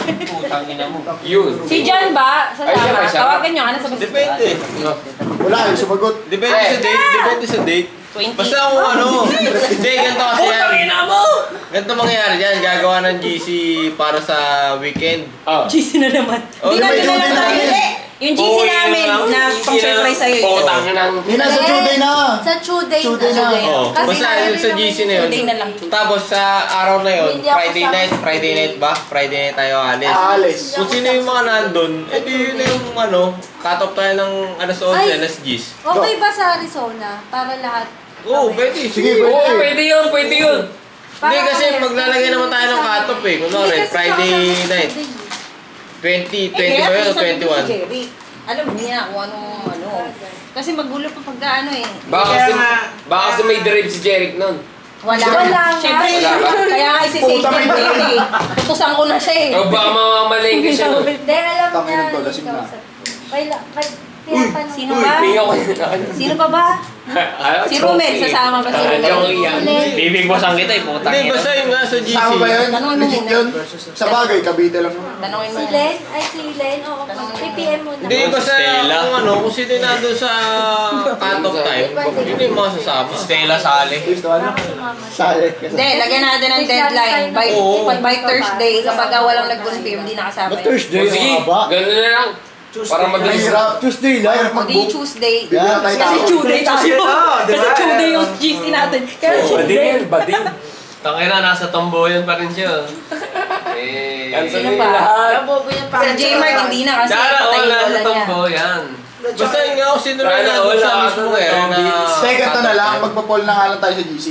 Putang ina mo. Yun. Si John ba? Ay, siya Sasama. ba, siya ba? Tawagan nyo, ano sa basta? Depende. Wala kayong sumagot. Depende sa date. Depende sa date. 20. Basta kung ano. Hindi, ganito kasi yan. Ganito mangyayari dyan. Gagawa ng GC para sa weekend. Oh. GC na naman. Oh, Hindi may na Judy naman na tayo. rin. Yung GC Oo, yun namin lang. na pang-surprise sa'yo. Putang ng... Hindi na sa Juday na. Sa Tuesday Tuesday na. Oo. Kasi Basta tayo yun rin sa naman GC na yung yun. Tuesday na lang. Tapos sa araw na yun, Hindi ako Friday night ba? Friday night tayo alis. Alis. Kung sino yung mga nandun, edi yun na yung ano, cut off tayo ng alas 11, Ay. alas 10. Okay ba sa Arizona? Para lahat. Oo, pwede. Sige, Oo, pwede. pwede yun, pwede yun. Hindi kasi maglalagay naman tayo ng cut off eh. Kunwari, Friday night. 20 ba yun o 21? Jerry. Alam mo niya kung anong ano. Kasi magulo pa pagka ano eh. Baka kasi may drive si Jeric nun. Wala. Wala nga. Siyempre, Wala ba? kaya nga isi-save Puta, may Jerry eh. Tutusan ko na siya eh. O baka mamamalengke siya nun. Hindi, alam Tangin niya. ng to, lasing na. Sino ba? Pinga ko. Sino pa ba? Si Rumel, sasama ba si Rumel? Joke yan. Bibigbosan kita eh, putang Hindi, ina. basta yun nga sa GC. Sama ba yun? Tanungin mo Legit muna. yun? Sa bagay, Cavite lang. Tanongin mo Si na. Len? Ay, si Len. Oo, PPM mo na. Hindi, basta kung ano, kung sino yung nandun sa cut off time, yun yung mga sasama. Stella Sale. Gusto ka na? Sumama. Sali. Hindi, lagyan natin ng deadline. By Thursday, kapag walang nag-confirm, hindi nakasama yun. Thursday, O sige, ang haba. gano'n na lang. Para mabilis. Mahirap. Tuesday Mahirap lang. O di mag-book. Tuesday. Bigla tayo Kasi tao. Tuesday tayo. Kasi Tuesday yung GC natin. Kaya Tuesday. Bading. Tangina, nasa tomboyan pa rin siya. Cancel Sino na pa? lahat. Si J-Mark hindi na kasi Dara, patay yung nasa wala niya. tomboyan. Basta yun nga ako sinuloy Sana na doon sa wala, mismo ano, eh. Na... Teka, ito na lang. Magpa-poll na nga lang tayo sa GC.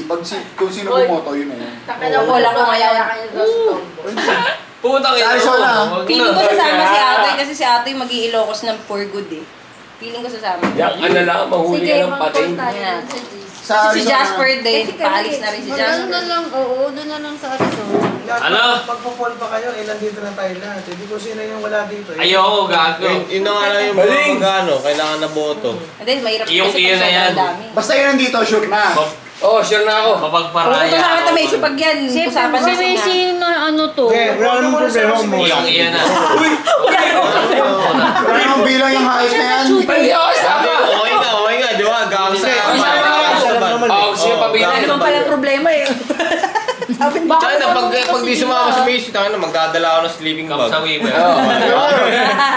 Kung sino bumoto, yun na yun. Wala ko ngayon. Pumunta kayo. Sa Arizona. Feeling ko sasama si Atoy kasi si Atoy mag-i-Ilocos ng for good eh. Feeling ko sasama. Yak ka na lang, mahuli Sige, ka ng patay. mag-call tayo dun sa GC. Sa Si Arizona. Jasper din, paalis na rin si Ano Jasper. na lang, oo, doon na lang sa Arizona. Ano? Magpo-poll pa kayo, nandito na tayo lahat. Hindi ko sino yung wala dito. Ayoko, gago. Yun na nga lang yung Baling! mga magano, kailangan na boto. And then, mahirap Iyong kasi iyon pag na yan. sobrang dami. Basta yun nandito, sure na. Oh, sure na ako. Mapagparaya. Pumunta sa akin may pag yan. Usapan Si na Messi na ano to. Okay, wala namang problema kung mo. Iyong iyan na. Wala namang bilang yung hype na yan. Mali ako, Sabi, sama. okay nga, di ba? Gang sa Oh, gusto niya pabila. Ano naman pala problema eh. Tsaka pag di sumama sa Macy, tanga na magdadala ako ng sleeping bag. Sa Weaver.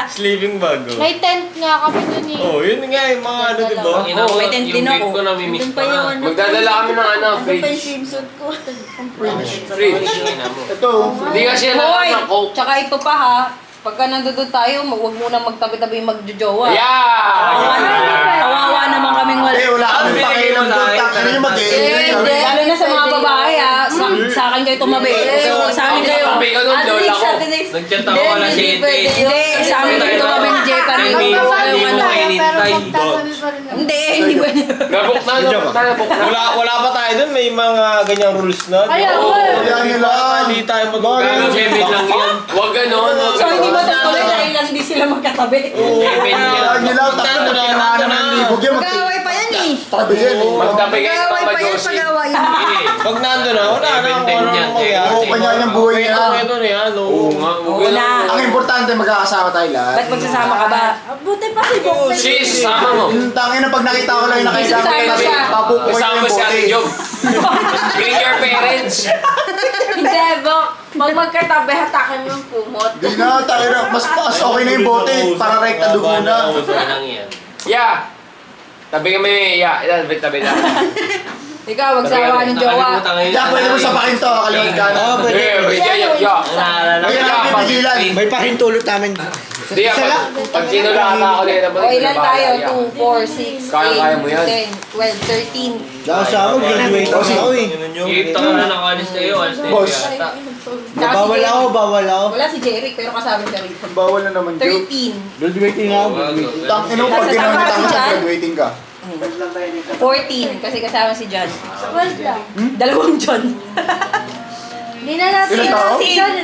Sleeping bag. Oh. May tent nga kami dun eh. Oh, yun nga yung mga ano, di ba? Oo, may tent din Yung ako. big ko namimiss Doon pa yung ano. Magdadala kami ng ano, Doon pa yung fridge. swimsuit ko. Fridge. Ito. Hindi kasi yan Hoy! ng coke. Tsaka ito pa ha. Pagka nandun tayo, huwag muna magtabi-tabi magjojowa. Yeah! Kawawa naman kaming wala. Eh, wala kami pakialam doon. Ano yung mag-e-enjoy? Lalo na sa mga babae ha. Sa akin kayo tumabi. Sa amin kayo. Sabi ko nun, lola ko. Nag-chat ako alas 7. Hindi, sa amin kayo tumabi ni Jepa. Ay, Yung may- ano. Pero magtatabi pa rin. Hindi, hindi ba? Nabuk na, nabuk na, nabuk na. Wala pa tayo dun, may mga ganyang rules na. Ay, Oo, ako. Yan nila. Hindi tayo Gago, Kevin lang yan. Huwag ganon, huwag So hindi ganon. matutuloy dahil lang hindi sila magkatabi. Kevin yan. Yan nila. Takot na pinanganan ng libog yan. Mag-away pa yan eh. Tabi yan eh. Magtabi kayo ng Mag-away pa yan Majosi. pag-away. Pag nandun na, wala na kung ano Yan, mangyayari. Oo, kanya yung buhay niya. Ito na yan, Oo oo. nga, huwag Oo na. ganon. Ang importante, magkakasama tayo lahat. Ba't magsasama ka ba? Buti pa si Bok. Sis, sama mo. Yung tangin na pag nakita ko lang yung nakailang Kasama siya. papupukoy Kasama yung si Ate bote. Job. Bring your parents. Hindi, Bok. Pag magkatabi, hatakan yung kumot. Di na, tayo na. Mas okay na yung bote. Para rekta dugo na. Lang yan. Yeah. Tabi kami, yeah. Yan, tabi na. Ikaw, magsawa ng jowa. Nakalimutan ngayon. Kaya pwede mo sapakin to. Kalimutan ka na. Yeah. Naalala Kaya ko. natin pigilan. May pahintulot namin. Hindi, pag tinulatan ako nila, O ilan tayo? 2, 4, 6, Kaya mo yan. 8, 10, 12, 13. Dahil sa ako, graduate ako eh. Kita ka na nakalis na yun. Alas 10 Boss. yata. Tsaka si Bawal Jeric. ako, bawal ako. Wala si Jeric, pero kasama siya rito. Bawal na naman, Joe. 13, Graduating ako. Tangin mo, pag Kasama ginamit si ang Jan? graduating ka. 14, kasi kasama si John. Wala lang. Dalawang John. Hindi na natin. Ilan tao?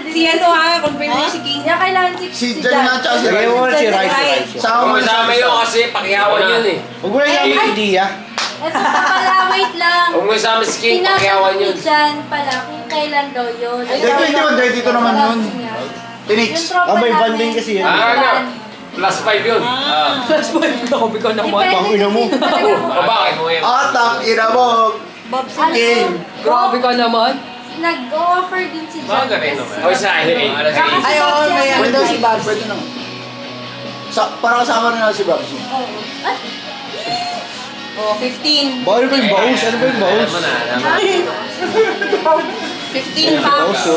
Si ano ha, confirm mo si King. Kaya kailangan Si Jan nga, tsaka si Lagay mo Rai. si Rice, Ay. si Rice. Sama Kung mo masama yun kasi pakiyawan yun eh. Huwag mo na yung idea. Ito pa pala, wait lang. Kung masama si King, Tinatanong pakiyawan ni yun. Jan pala kung kailan daw yun. Hindi, 21, dahil dito naman yun. Tinix. Yung tropa Ah, may namin, banding kasi yan. Ah, ano? Plus 5 yun. Plus 1, nakobi ko naman. Pang ina mo. O bakit? Atang ina mo. Bob King. Grabe ka naman. Nag-offer din si Jan. Mga ganun naman. O sa akin. Alas Kasi 8. Ay, oo, may ano daw si Babs. Pwede na. Para kasama rin na si Babs. Ay, Oh, 15. Bawal ba yung baus? Ano ba yung baus? Alam mo na, alam mo. 15 pa. Gusto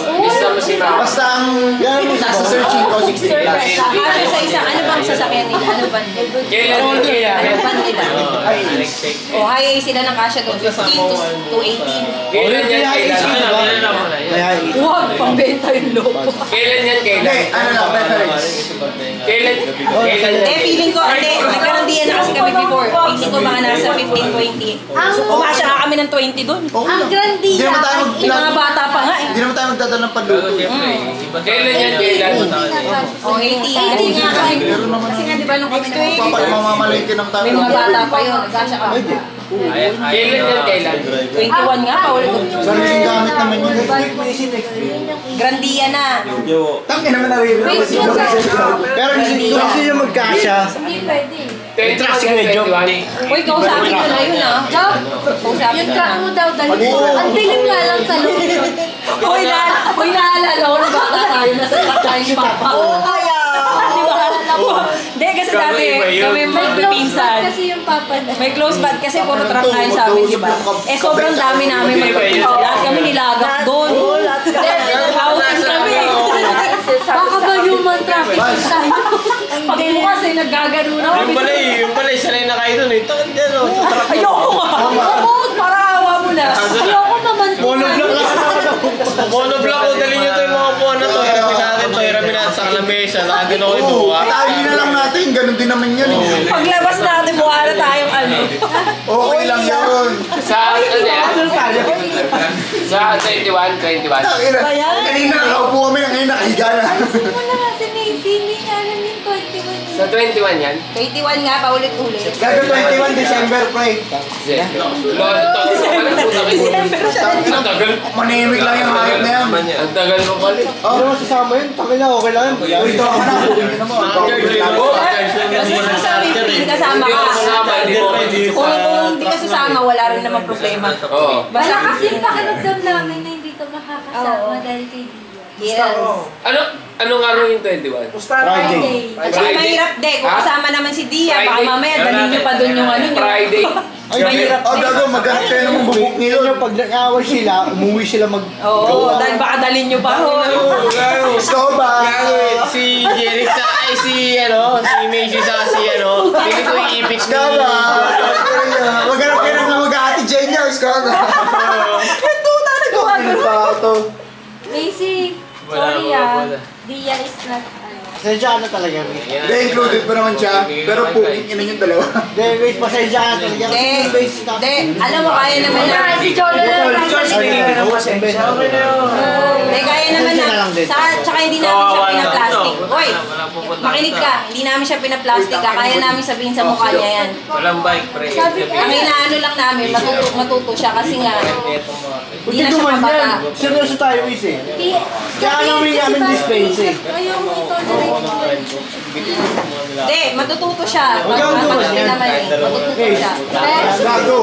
mo si Mama. Basta ang nasa searching ko, 16 plus. Kasya sa isa, ano bang sasakyan nila? Ano ban nila? Kailan yun kaya? Ano ban nila? Ay, Oh, high sila ng kasya doon. 15 to 18. Kailan yan? Kailan? Alam mo na yun. May high. Huwag, pambenta yung lopo. Kailan yan? hindi, Kailan? ano lang, preference. Kailan? Kailan Eh, yan? feeling ko, hindi, nagkaroon din na kasi kami before. Feeling ko mga nasa 15, 20. So, kumasya nga kami ng 20 doon. Okay ang lang. grandilla. Hindi naman tayo Yung mga bata pa nga eh. Hindi naman tayo magdadala ng Gago, panluto. siyempre. Kailan yan? Kailan? Oh, 80. Kasi nga, kasi nga, di ba nung kami Mamamalengke ng tayo. may mga bata pa yun, nagkasya kami. Kailan yan? Kailan? 21 nga pa, ulit ko. Sariling gamit naman yun. Grandia na. Tangin naman naririnig. Pero gusto nyo magkasya. Hindi pwede. 20 si Kuya Job. Uy, kausapin nyo na yun ah. Job, Kausapin yung nyo na. truck mo daw dali. Ang dilim nga lang sa loob. Uy, naalala ko na baka tayo nasa truck tayo ni Papa. Oo, kaya. Di ba? Hindi, kasi dati Kakaiba yun. kami May close bud magpipinsan. kasi yung papa na. May close bud kasi puro truck nga yun sa amin, di ba? Eh, sobrang dami namin magpipinsan. Lahat kami nilagak doon. Outing kami. Baka ba human trafficking tayo? Pag bukas eh, naggaganon ako. Yung pala, sanay na kayo dun eh. Takot dyan o, sa truck. Ayoko nga. Oo, para awa mo na. Ayoko naman po. Monoblock ko, dali nyo to yung mga buwan na to. Hiramin natin sa kalamesa. Nakagano ko yung Oo, buwa. tayo na lang natin, ganun din naman yan eh. Paglabas natin, buha na tayong ano. Okay lang yun. Sa, ano yan? Sa 21. Takina, kanina nakaupo kami na ngayon nakahiga na. Mo na nga si Macy, hindi niya alam yung 21. Sa 21 yan? 21 nga, paulit-ulit. Gago 21 December, pre. Ang tagal. Manimig lang yung hayop na yan. Ang tagal mo pala. Hindi mo sasama yun. Tangin na, okay lang yun. Uy, ito ka na. Kasi sasabi, hindi kasama Hindi ka. ako kasama, hindi mo Kung hindi ka sasama, wala rin naman problema. Oo. Basta kasi yung pakiramdam namin na hindi ka makakasama dahil kay Dia. Yes. Anong araw yung 21? Friday. At saka mahirap de, kung Ha? kasama naman si Dia, baka Friday. mamaya dalhin nyo pa doon yung ano nyo. Friday. Ay, mahirap. Oh, gago, maghanap kayo ng bubuk Hindi nyo. nyo, pag nag-away sila, umuwi sila mag... Oo, dahil baka dalhin nyo pa. Gusto ko ba? Si Jeric sa, ay si Macy sa si pili ko iipit Gusto ko ba? Maghanap kayo ng mag-ate Jane nyo. Gusto ko ba? Ito na nagawa ko. Macy, sorry Dia is not Pasensya ka na talaga, Grace. Hindi, included pa naman siya. Pero puking ina yung dalawa. Hindi, Grace, pasensya ka na talaga. Kasi yung base na... De, alam mo, kaya naman na. Si Jolo na lang. De, kaya naman Pasensya na na. lang din. Tsaka hindi namin siya pinaplastic. Hoy, makinig ka. Hindi namin siya pinaplastic ka. Kaya namin sabihin sa mukha niya yan. Walang bike, pre. Sabi Ang inaano lang namin, matuto siya kasi nga, hindi na Hindi siya naman kabata. yan. Seryoso tayo, Is eh. Kaya namin namin dispense eh. Ayaw mo ito De, matututo siya. Huwag kang Pag duman yan. naman eh, matututo siya. Gago.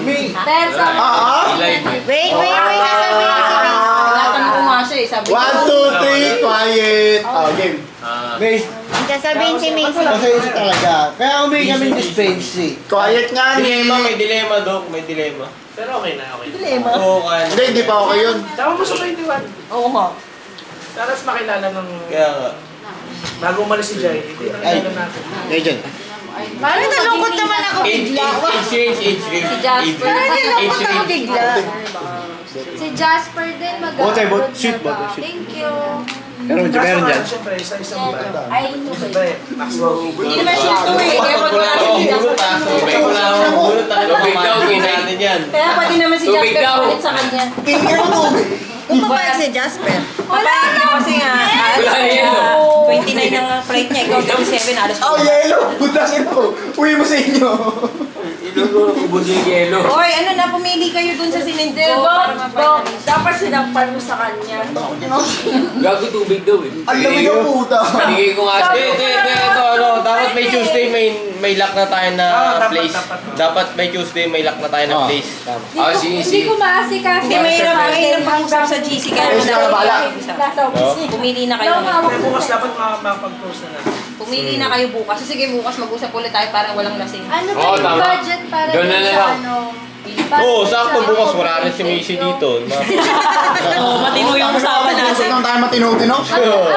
May... Wait, sasabihin si Macy. Tinatanong ko nga siya eh, sabi ko. 1, 2, 3, quiet. Oh, game. Grace, Sasabihin si Macy. pasensya talaga. Kaya umuwi kami dispense eh. Quiet nga ni. May dilema, Doc. May dilema. Pero okay na, okay. Dilema. Oo, kaya. Hindi pa okay yun. Tama mo sa 21. Oo nga. Taras makilala ng... Kaya nga. Bago umalis si Jai, hindi nakilala natin. Ngayon dyan. Parang nalungkot naman ako bigla. Age range. Si Jasper. Nalungkot ako bigla. Si Jasper din Bote, mag-abroad shoot, na ba? bote, shoot. Thank you. Meron dyan. Siyempre, isa-isang ba? Ay, Siyempre, maximum. Hindi naman shoot to eh. Kaya pati namin si Jasper. Wala akong bulot. Tubig daw, natin yan. Kaya pati naman si Tubig Jasper daw. ulit sa kanya. Tingin mo tubig. Kung papayag si Jasper. Papayag niya kasi nga, Wala yelo. 29 ang flight niya, ikaw 27, alas Oh, yellow. Butasin ko. Uwi mo sa inyo. Ubus yung yelo. Hoy, ano na, pumili kayo dun sa sinend ko. Diba? Dapat sinampal mo sa kanya. Gago tubig daw eh. Ang lamig ang puta. Binigay ko nga siya. Ito, dapat may Tuesday may lock na tayo na place. Dapat may Tuesday may lock na tayo na place. Hindi ko maasikaso. Hindi, mahirap pag-usap sa GC kaya Ayos na, bahala. Nasa office. Pumili na kayo. Pero bukas dapat makapag-close na natin. Pumili na kayo bukas. So, sige, bukas mag-usap ulit tayo parang walang lasing. Ano ba Oo, yung tama. budget para Doon na dun lang. sa ano? Oo, sakto bukas wala rin si Macy dito. Oo, matino yung usapan natin. Saan tayo matino-tino? Ang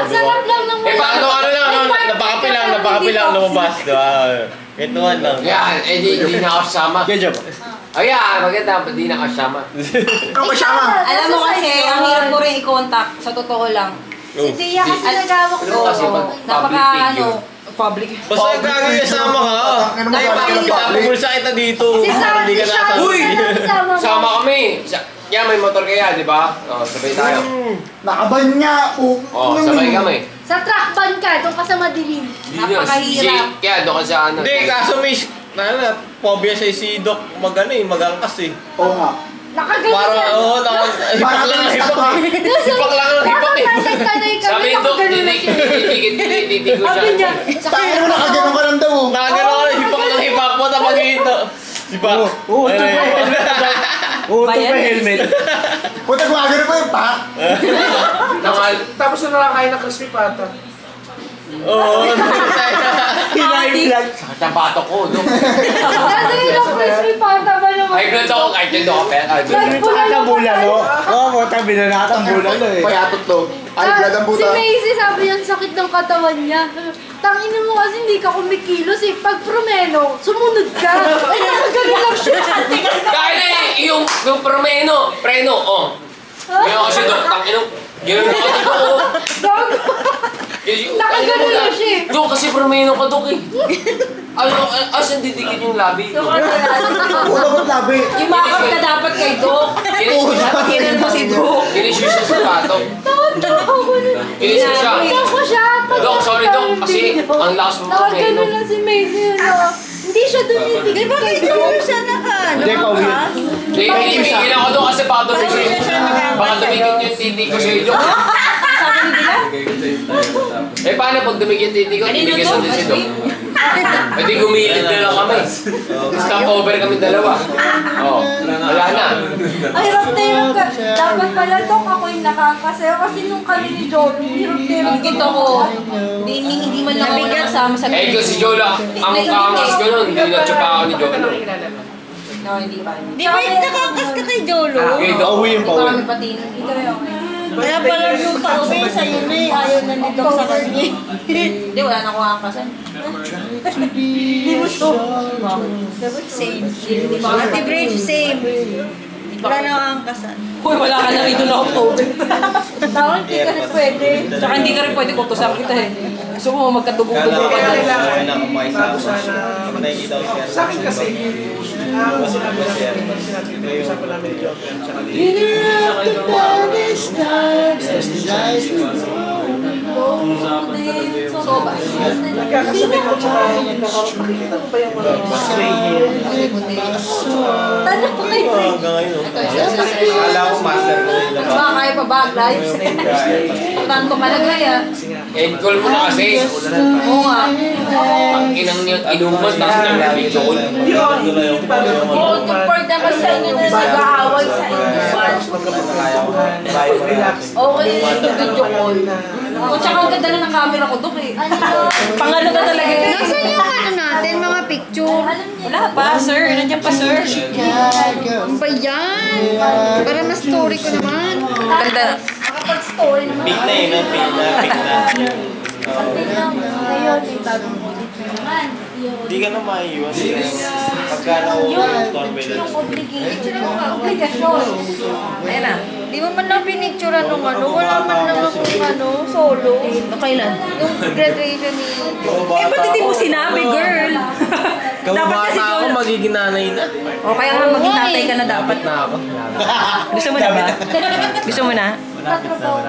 sarap lang ng Eh, paano lang, napakapi lang lumabas. Ito lang. Yan, eh di na ako kasama. Yan dyan ba? Ayan, maganda, di na kasama. Ano ba siya ma? Alam mo kasi, ang hirap ko rin i-contact, sa totoo lang. Si Dia kasi nagawak Oo, kasi ko. pag Napaka, public figure. public. Basta gagawin kasama ka. Ano mo Ay, gagawin bakit ng kita public? pumulsa kita dito? Si Sam, Hindi si ka Sam. nasa... Uy! Sama mo. Sama kami. Yan, may motor kaya, di ba? O, sabay tayo. Nakaban niya. O, sabay kami. Sa truck ban ka, doon ka sa madilim. Napakahirap. Kaya doon ka sa ano. Hindi, kaso may... Phobia siya si Doc magangkas eh. Oo nga. Nakaganyan Parang, yan. oo, hipak lang ang hipak eh. Hipak lang ang hipak eh. Tanay kami, Sabi Dok, nakaganon lang siya. titig ko siya. Sabi niya, Tayo mo nakaganon ka lang daw. Nakagano ka na, hipak lang hipak mo, tapos ito. Diba? Oo, ito pa. Oo, ito pa Bayan. helmet. Puta gumagano pa yung pa. Tapos na nakakain ng crispy pata. Oo. Hinahin lang. Sa bato ko, no? Nasa yung crispy pata ba naman? Ay, blood ako kahit yun ako, pero Nagtambulan, no? Oo, mo, tabi na nakatambulan, no eh. Payatot to. Ay, blood ang Si buta. Macy sabi yan, sakit ng katawan niya. Tangina mo kasi hindi ka kumikilos eh. Pag promeno, sumunod ka. Ay, nakagaling lang siya. kaya na eh, yung preno, oh. Gano'n kasi dok, tangino. Gano'n kasi dok, oh. Gago. Nakagaling lang siya eh. Dok, kasi promeno ka, dok eh. Asan didikit yung labi? Wala ba't labi? Yung makeup ka dapat kay Doc. Dapat kinan mo si Doc. Kinisyo siya sa bato. Kinisyo siya. Ako siya. Dok, sorry dok, kasi ang lakas mo Nakagaling promeno. lang si Macy. Hindi siya dumidig. Bakit siya Hindi, pauwi. Hindi ako doon kasi baka dumikit. Baka dumikit yung titi ko sa iyo. Sabi ni Dila? Eh paano pag dumikit yung titi ko, titigisan din si Dok. Eh di gumilid na lang kami. Stop over kami dalawa. Oh, wala na. Ay, hirap ka. Dapat pala Dok ako yung nakakasayo kasi nung kami ni Johnny, hirap Ito ko. Hindi man lang ako nakasama sa Eh kung si Jola, ang kaangas ko nun, hindi na tsapa ako ni Jola. No, hindi pa. Di ba yung nakakas ka kay Jolo? Okay, Dok. Pauwi yung Hindi pa pauwi. kami patinan. Ikaw yung okay. Kaya pala yung pauwi sa'yo na eh. Ayaw na ni Dok sa kanya. Hindi, wala na akong angkasan. Hindi mo to. Same. Ate Bridge, same. Wala na ang kasan. Uy, wala ka na rito na October. Tawag, hindi ka rin pwede. Tsaka hindi ka rin pwede kutusan kita eh. Gusto mo magkatugong-tugong ka Kaya na. kaya na kumaisa ako. Pag nakikita ko siya. Sa akin kasi, sinabi namin, usapan namin ni Joker, tsaka ni... Soba. Nagkakasabay ko, tsaka nakikita ko ba yung mga gray hair? Tanong ko kay Bridge. Hanggang ngayon. Akala ko master ko yung labas. Baka kaya pa ba, live? Tanto ka na kaya. End-call mo na kasi. Oo nga. Ang inang niyo, inuman, tapos nag-video call. Hindi ako, hindi pa rin ako. Oo, compare naman sa inyo na nag-aaway sa inyo. Relax. Okay, video call. O tsaka ang ganda na ng camera ko, Dok eh. Pangano ka talaga eh. Nasaan yung ano natin, mga picture? Wala pa, sir. Nandiyan pa, sir. Ano ba yan? Para mas story ko naman. Ganda. Nakapag-story naman. Pink na yun, pink na. Ngayon, may bagong ulit na naman. Hindi ka na maiiwan. Pagka na-torn by Yung obligasyon. Ayan na. Di mo man lang pinicturean nung ano, wala man lang akong ano, solo. Kailan? Yung graduation ni Eh, ba't hindi mo sinabi, girl? Dapat kasi ako, yun. magiging nanay na. O kaya nga maging tatay ka na dapat. Na ako. Gusto mo na ba? Gusto mo na? Tatrabaho.